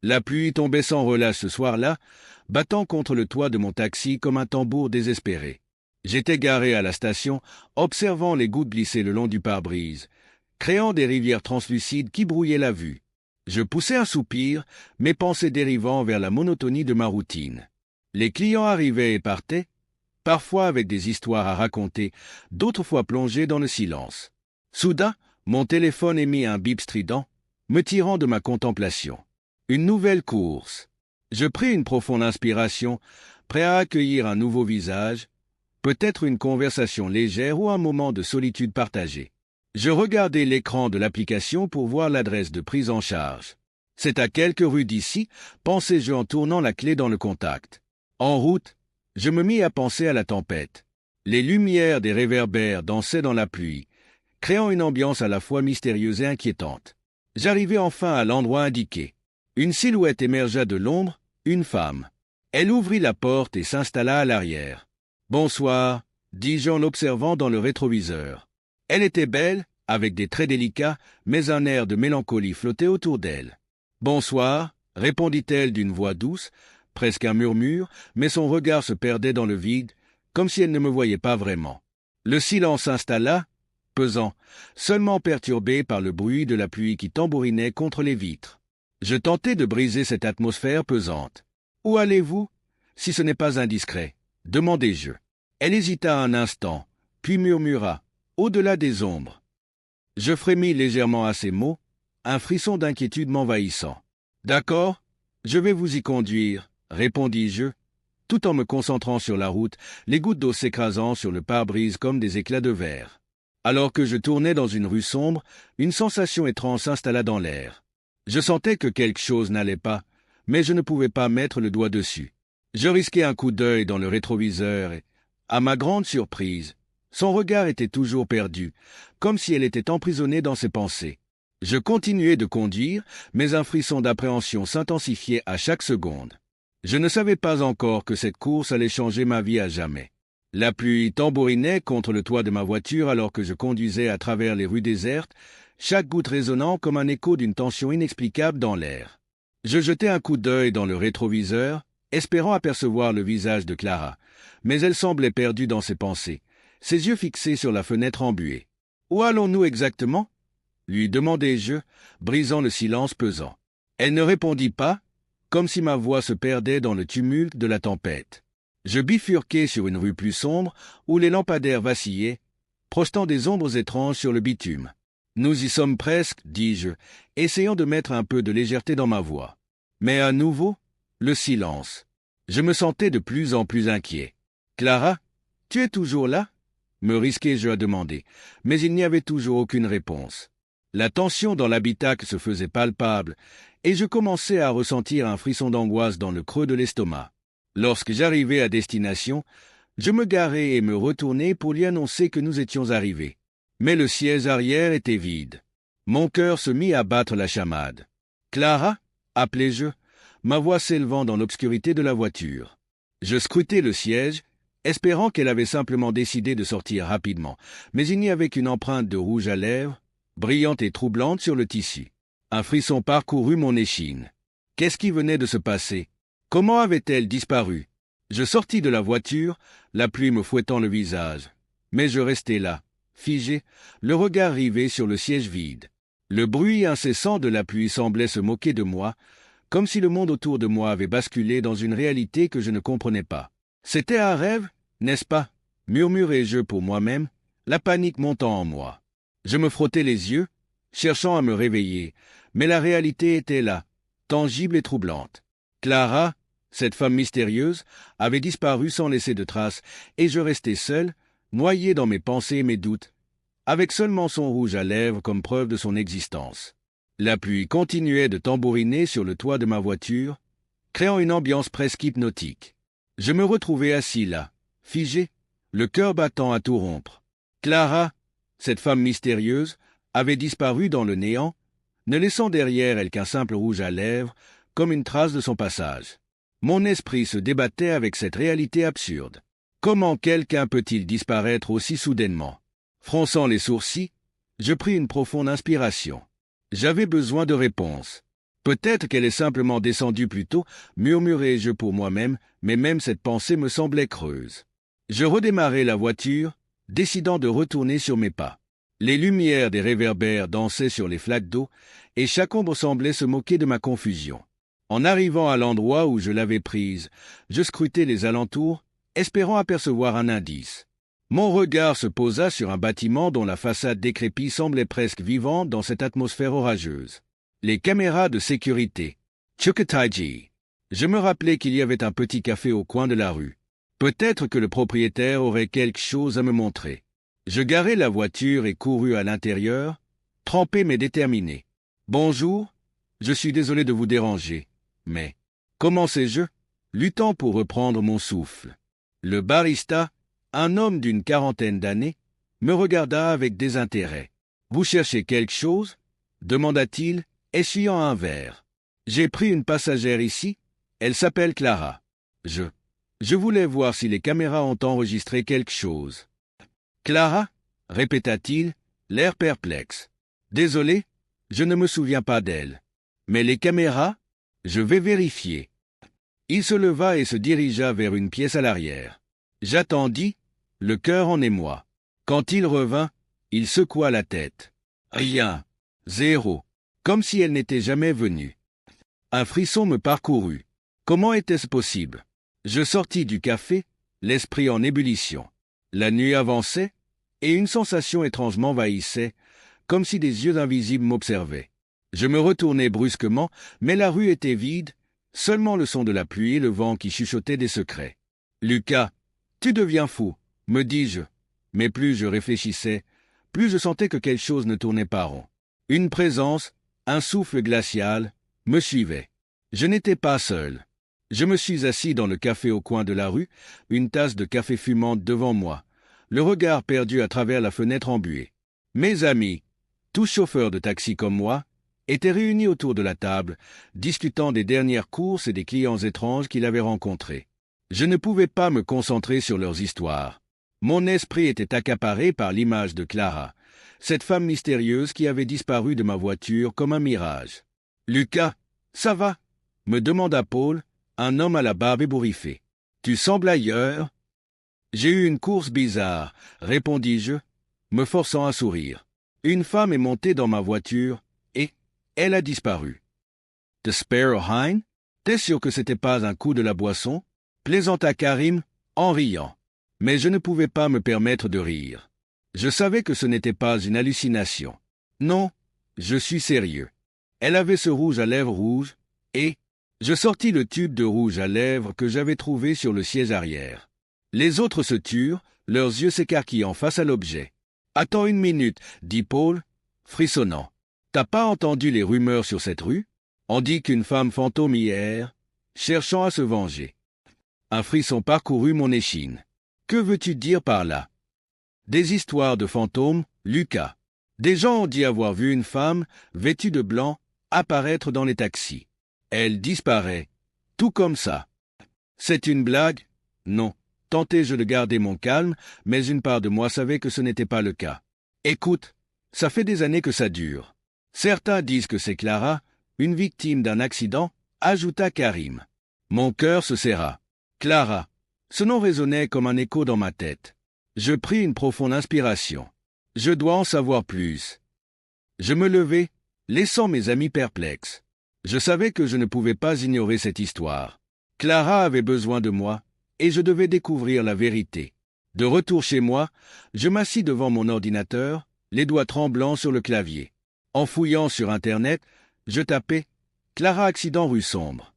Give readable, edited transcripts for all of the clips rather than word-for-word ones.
La pluie tombait sans relâche ce soir-là, battant contre le toit de mon taxi comme un tambour désespéré. J'étais garé à la station, observant les gouttes glisser le long du pare-brise, créant des rivières translucides qui brouillaient la vue. Je poussais un soupir, mes pensées dérivant vers la monotonie de ma routine. Les clients arrivaient et partaient, parfois avec des histoires à raconter, d'autres fois plongés dans le silence. Soudain, mon téléphone émit un bip strident, me tirant de ma contemplation. Une nouvelle course. Je pris une profonde inspiration, prêt à accueillir un nouveau visage, peut-être une conversation légère ou un moment de solitude partagée. Je regardai l'écran de l'application pour voir l'adresse de prise en charge. C'est à quelques rues d'ici, pensai-je en tournant la clé dans le contact. En route, je me mis à penser à la tempête. Les lumières des réverbères dansaient dans la pluie, créant une ambiance à la fois mystérieuse et inquiétante. J'arrivai enfin à l'endroit indiqué. Une silhouette émergea de l'ombre, une femme. Elle ouvrit la porte et s'installa à l'arrière. « Bonsoir », dis-je en l'observant dans le rétroviseur. Elle était belle, avec des traits délicats, mais un air de mélancolie flottait autour d'elle. « Bonsoir », répondit-elle d'une voix douce, presque un murmure, mais son regard se perdait dans le vide, comme si elle ne me voyait pas vraiment. Le silence s'installa, pesant, seulement perturbé par le bruit de la pluie qui tambourinait contre les vitres. Je tentai de briser cette atmosphère pesante. « Où allez-vous, si ce n'est pas indiscret ?» demandai-je. Elle hésita un instant, puis murmura, au-delà des ombres. Je frémis légèrement à ces mots, un frisson d'inquiétude m'envahissant. « D'accord, je vais vous y conduire, » répondis-je, tout en me concentrant sur la route, les gouttes d'eau s'écrasant sur le pare-brise comme des éclats de verre. Alors que je tournais dans une rue sombre, une sensation étrange s'installa dans l'air. Je sentais que quelque chose n'allait pas, mais je ne pouvais pas mettre le doigt dessus. Je risquai un coup d'œil dans le rétroviseur et, à ma grande surprise, son regard était toujours perdu, comme si elle était emprisonnée dans ses pensées. Je continuai de conduire, mais un frisson d'appréhension s'intensifiait à chaque seconde. Je ne savais pas encore que cette course allait changer ma vie à jamais. La pluie tambourinait contre le toit de ma voiture alors que je conduisais à travers les rues désertes, chaque goutte résonnant comme un écho d'une tension inexplicable dans l'air. Je jetai un coup d'œil dans le rétroviseur, espérant apercevoir le visage de Clara, mais elle semblait perdue dans ses pensées, ses yeux fixés sur la fenêtre embuée. « Où allons-nous exactement ?» lui demandai-je, brisant le silence pesant. Elle ne répondit pas, comme si ma voix se perdait dans le tumulte de la tempête. Je bifurquai sur une rue plus sombre, où les lampadaires vacillaient, projetant des ombres étranges sur le bitume. « Nous y sommes presque, dis-je, essayant de mettre un peu de légèreté dans ma voix. Mais à nouveau, le silence. Je me sentais de plus en plus inquiet. « Clara, tu es toujours là ?» me risquai-je à demander, mais il n'y avait toujours aucune réponse. La tension dans l'habitacle se faisait palpable, et je commençais à ressentir un frisson d'angoisse dans le creux de l'estomac. Lorsque j'arrivai à destination, je me garai et me retournai pour lui annoncer que nous étions arrivés. Mais le siège arrière était vide. Mon cœur se mit à battre la chamade. « Clara » appelai-je, ma voix s'élevant dans l'obscurité de la voiture. Je scrutai le siège, espérant qu'elle avait simplement décidé de sortir rapidement, mais il n'y avait qu'une empreinte de rouge à lèvres, brillante et troublante sur le tissu. Un frisson parcourut mon échine. Qu'est-ce qui venait de se passer? Comment avait-elle disparu? Je sortis de la voiture, la pluie me fouettant le visage. Mais je restai là, figé, le regard rivé sur le siège vide. Le bruit incessant de la pluie semblait se moquer de moi, comme si le monde autour de moi avait basculé dans une réalité que je ne comprenais pas. C'était un rêve, n'est-ce pas? Murmurai-je pour moi-même, la panique montant en moi. Je me frottais les yeux, cherchant à me réveiller, mais la réalité était là, tangible et troublante. Clara, cette femme mystérieuse, avait disparu sans laisser de traces, et je restais seul, noyé dans mes pensées et mes doutes, avec seulement son rouge à lèvres comme preuve de son existence. La pluie continuait de tambouriner sur le toit de ma voiture, créant une ambiance presque hypnotique. Je me retrouvais assis là, figé, le cœur battant à tout rompre. Clara, cette femme mystérieuse, avait disparu dans le néant, ne laissant derrière elle qu'un simple rouge à lèvres, comme une trace de son passage. Mon esprit se débattait avec cette réalité absurde. Comment quelqu'un peut-il disparaître aussi soudainement? Fronçant les sourcils, je pris une profonde inspiration. J'avais besoin de réponses. Peut-être qu'elle est simplement descendue plus tôt, murmurai-je pour moi-même, mais même cette pensée me semblait creuse. Je redémarrai la voiture, décidant de retourner sur mes pas. Les lumières des réverbères dansaient sur les flaques d'eau, et chaque ombre semblait se moquer de ma confusion. En arrivant à l'endroit où je l'avais prise, je scrutai les alentours, espérant apercevoir un indice. Mon regard se posa sur un bâtiment dont la façade décrépite semblait presque vivante dans cette atmosphère orageuse. Les caméras de sécurité. Chukataiji. Je me rappelais qu'il y avait un petit café au coin de la rue. Peut-être que le propriétaire aurait quelque chose à me montrer. Je garai la voiture et courus à l'intérieur, trempé mais déterminé. « Bonjour, je suis désolé de vous déranger, mais... » commençai-je, luttant pour reprendre mon souffle. Le barista, un homme d'une quarantaine d'années, me regarda avec désintérêt. « Vous cherchez quelque chose ?» demanda-t-il, essuyant un verre. « J'ai pris une passagère ici, elle s'appelle Clara. Je voulais voir si les caméras ont enregistré quelque chose. »« Clara ?» répéta-t-il, l'air perplexe. « Désolé, je ne me souviens pas d'elle. Mais les caméras, je vais vérifier. » Il se leva et se dirigea vers une pièce à l'arrière. J'attendis, le cœur en émoi. Quand il revint, il secoua la tête. Rien. Zéro. Comme si elle n'était jamais venue. Un frisson me parcourut. Comment était-ce possible? Je sortis du café, l'esprit en ébullition. La nuit avançait, et une sensation étrange m'envahissait, comme si des yeux invisibles m'observaient. Je me retournai brusquement, mais la rue était vide, seulement le son de la pluie et le vent qui chuchotaient des secrets. « Lucas, tu deviens fou, me dis-je. » Mais plus je réfléchissais, plus je sentais que quelque chose ne tournait pas rond. Une présence, un souffle glacial, me suivait. Je n'étais pas seul. Je me suis assis dans le café au coin de la rue, une tasse de café fumante devant moi, le regard perdu à travers la fenêtre embuée. Mes amis, tous chauffeurs de taxi comme moi, étaient réunis autour de la table, discutant des dernières courses et des clients étranges qu'ils avaient rencontrés. Je ne pouvais pas me concentrer sur leurs histoires. Mon esprit était accaparé par l'image de Clara, cette femme mystérieuse qui avait disparu de ma voiture comme un mirage. « Lucas, ça va ?» me demanda Paul, un homme à la barbe ébouriffée. « Tu sembles ailleurs ?» « J'ai eu une course bizarre, » répondis-je, me forçant à sourire. Une femme est montée dans ma voiture, et elle a disparu. « The Sparrow Hine ? T'es sûr que c'était pas un coup de la boisson ?» plaisanta Karim, en riant. Mais je ne pouvais pas me permettre de rire. Je savais que ce n'était pas une hallucination. Non, je suis sérieux. Elle avait ce rouge à lèvres rouge, et je sortis le tube de rouge à lèvres que j'avais trouvé sur le siège arrière. Les autres se turent, leurs yeux s'écarquillant face à l'objet. « Attends une minute, » dit Paul, frissonnant. « T'as pas entendu les rumeurs sur cette rue? On dit qu'une femme fantôme hier, cherchant à se venger. » Un frisson parcourut mon échine. « Que veux-tu dire par là? » Des histoires de fantômes, Lucas. Des gens ont dit avoir vu une femme, vêtue de blanc, apparaître dans les taxis. Elle disparaît, tout comme ça. C'est une blague? Non. Tentai-je de garder mon calme, mais une part de moi savait que ce n'était pas le cas. Écoute, ça fait des années que ça dure. Certains disent que c'est Clara, une victime d'un accident, ajouta Karim. Mon cœur se serra. Clara. Ce nom résonnait comme un écho dans ma tête. Je pris une profonde inspiration. Je dois en savoir plus. Je me levai, laissant mes amis perplexes. Je savais que je ne pouvais pas ignorer cette histoire. Clara avait besoin de moi, et je devais découvrir la vérité. De retour chez moi, je m'assis devant mon ordinateur, les doigts tremblants sur le clavier. En fouillant sur Internet, je tapais « Clara accident rue Sombre ».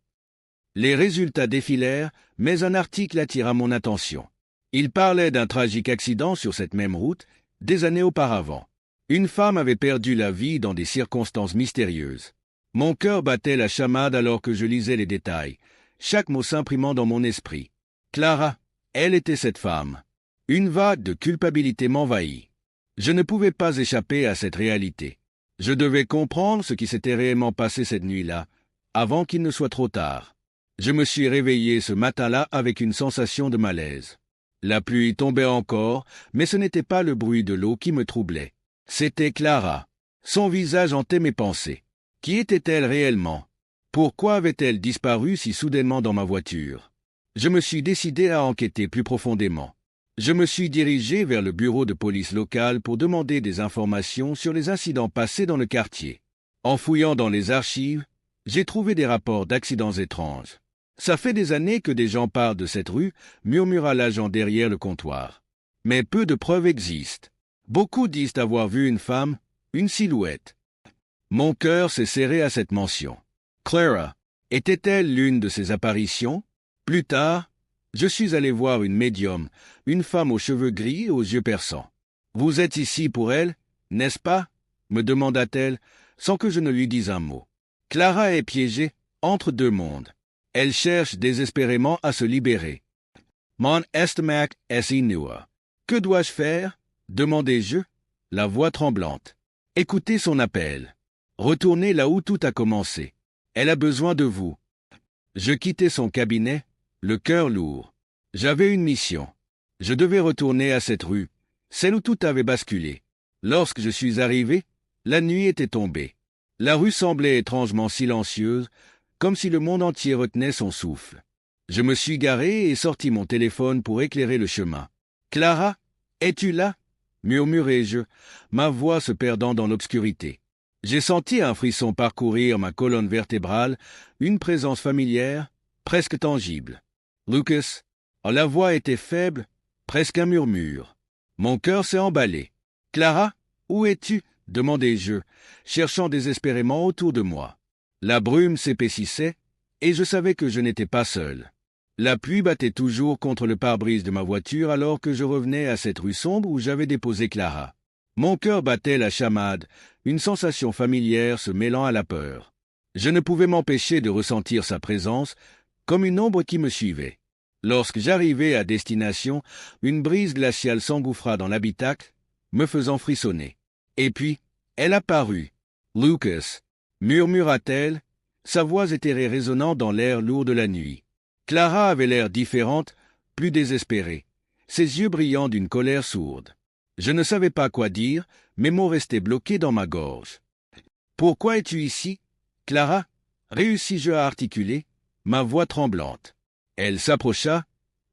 Les résultats défilèrent, mais un article attira mon attention. Il parlait d'un tragique accident sur cette même route, des années auparavant. Une femme avait perdu la vie dans des circonstances mystérieuses. Mon cœur battait la chamade alors que je lisais les détails, chaque mot s'imprimant dans mon esprit. Clara, elle était cette femme. Une vague de culpabilité m'envahit. Je ne pouvais pas échapper à cette réalité. Je devais comprendre ce qui s'était réellement passé cette nuit-là, avant qu'il ne soit trop tard. Je me suis réveillé ce matin-là avec une sensation de malaise. La pluie tombait encore, mais ce n'était pas le bruit de l'eau qui me troublait. C'était Clara. Son visage hantait mes pensées. Qui était-elle réellement? Pourquoi avait-elle disparu si soudainement dans ma voiture? Je me suis décidé à enquêter plus profondément. Je me suis dirigé vers le bureau de police local pour demander des informations sur les incidents passés dans le quartier. En fouillant dans les archives, j'ai trouvé des rapports d'accidents étranges. Ça fait des années que des gens parlent de cette rue, murmura l'agent derrière le comptoir. Mais peu de preuves existent. Beaucoup disent avoir vu une femme, une silhouette. Mon cœur s'est serré à cette mention. Clara, était-elle l'une de ces apparitions? Plus tard, je suis allé voir une médium, une femme aux cheveux gris et aux yeux perçants. « Vous êtes ici pour elle, n'est-ce pas ?» me demanda-t-elle, sans que je ne lui dise un mot. Clara est piégée entre deux mondes. Elle cherche désespérément à se libérer. Mon estomac est inua. Que dois-je faire? Demandai-je, la voix tremblante. Écoutez son appel. Retournez là où tout a commencé. Elle a besoin de vous. Je quittai son cabinet, le cœur lourd. J'avais une mission. Je devais retourner à cette rue, celle où tout avait basculé. Lorsque je suis arrivé, la nuit était tombée. La rue semblait étrangement silencieuse, comme si le monde entier retenait son souffle. Je me suis garé et sortis mon téléphone pour éclairer le chemin. « Clara, es-tu là ?» murmurai-je, ma voix se perdant dans l'obscurité. J'ai senti un frisson parcourir ma colonne vertébrale, une présence familière, presque tangible. « Lucas ?» La voix était faible, presque un murmure. Mon cœur s'est emballé. « Clara, où es-tu ?» demandai-je, cherchant désespérément autour de moi. La brume s'épaississait, et je savais que je n'étais pas seul. La pluie battait toujours contre le pare-brise de ma voiture alors que je revenais à cette rue sombre où j'avais déposé Clara. Mon cœur battait la chamade, une sensation familière se mêlant à la peur. Je ne pouvais m'empêcher de ressentir sa présence, comme une ombre qui me suivait. Lorsque j'arrivai à destination, une brise glaciale s'engouffra dans l'habitacle, me faisant frissonner. Et puis, elle apparut. « Lucas !» murmura-t-elle, sa voix éthérée résonnant dans l'air lourd de la nuit. Clara avait l'air différente, plus désespérée, ses yeux brillant d'une colère sourde. Je ne savais pas quoi dire, mes mots restaient bloqués dans ma gorge. « Pourquoi es-tu ici, Clara ?» réussis-je à articuler, ma voix tremblante. Elle s'approcha,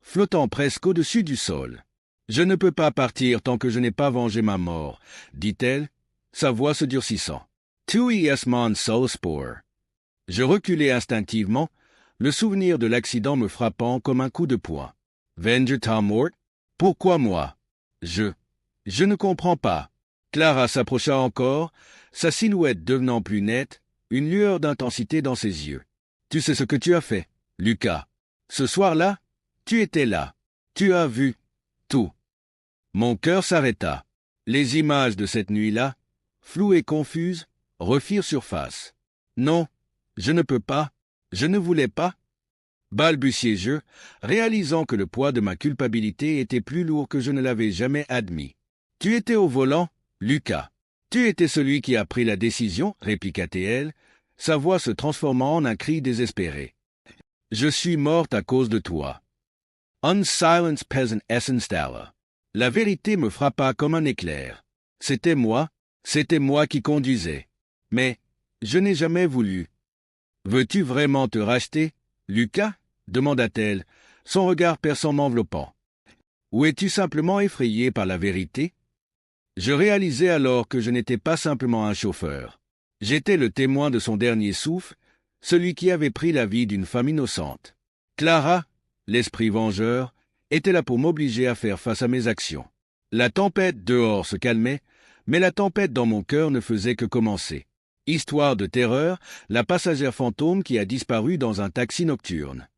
flottant presque au-dessus du sol. « Je ne peux pas partir tant que je n'ai pas vengé ma mort, » dit-elle, sa voix se durcissant. « Tu es mon seul espoir. » Je reculai instinctivement, le souvenir de l'accident me frappant comme un coup de poing. « Venger ta mort? Pourquoi moi? » Je ne comprends pas. Clara s'approcha encore, sa silhouette devenant plus nette, une lueur d'intensité dans ses yeux. « Tu sais ce que tu as fait, Lucas. Ce soir-là, tu étais là. Tu as vu tout. » Mon cœur s'arrêta. Les images de cette nuit-là, floues et confuses, refirent surface. « Non, je ne peux pas, je ne voulais pas. » balbutiai-je, réalisant que le poids de ma culpabilité était plus lourd que je ne l'avais jamais admis. « Tu étais au volant, Lucas. Tu étais celui qui a pris la décision, répliqua-t-elle, sa voix se transformant en un cri désespéré. « Je suis morte à cause de toi. » Un silence peasant essenstalla. La vérité me frappa comme un éclair. C'était moi qui conduisais. Mais je n'ai jamais voulu. « Veux-tu vraiment te racheter, Lucas ?» demanda-t-elle, son regard perçant m'enveloppant. « Ou es-tu simplement effrayé par la vérité ?» Je réalisai alors que je n'étais pas simplement un chauffeur. J'étais le témoin de son dernier souffle, celui qui avait pris la vie d'une femme innocente. Clara, l'esprit vengeur, était là pour m'obliger à faire face à mes actions. La tempête dehors se calmait, mais la tempête dans mon cœur ne faisait que commencer. Histoire de terreur, la passagère fantôme qui a disparu dans un taxi nocturne.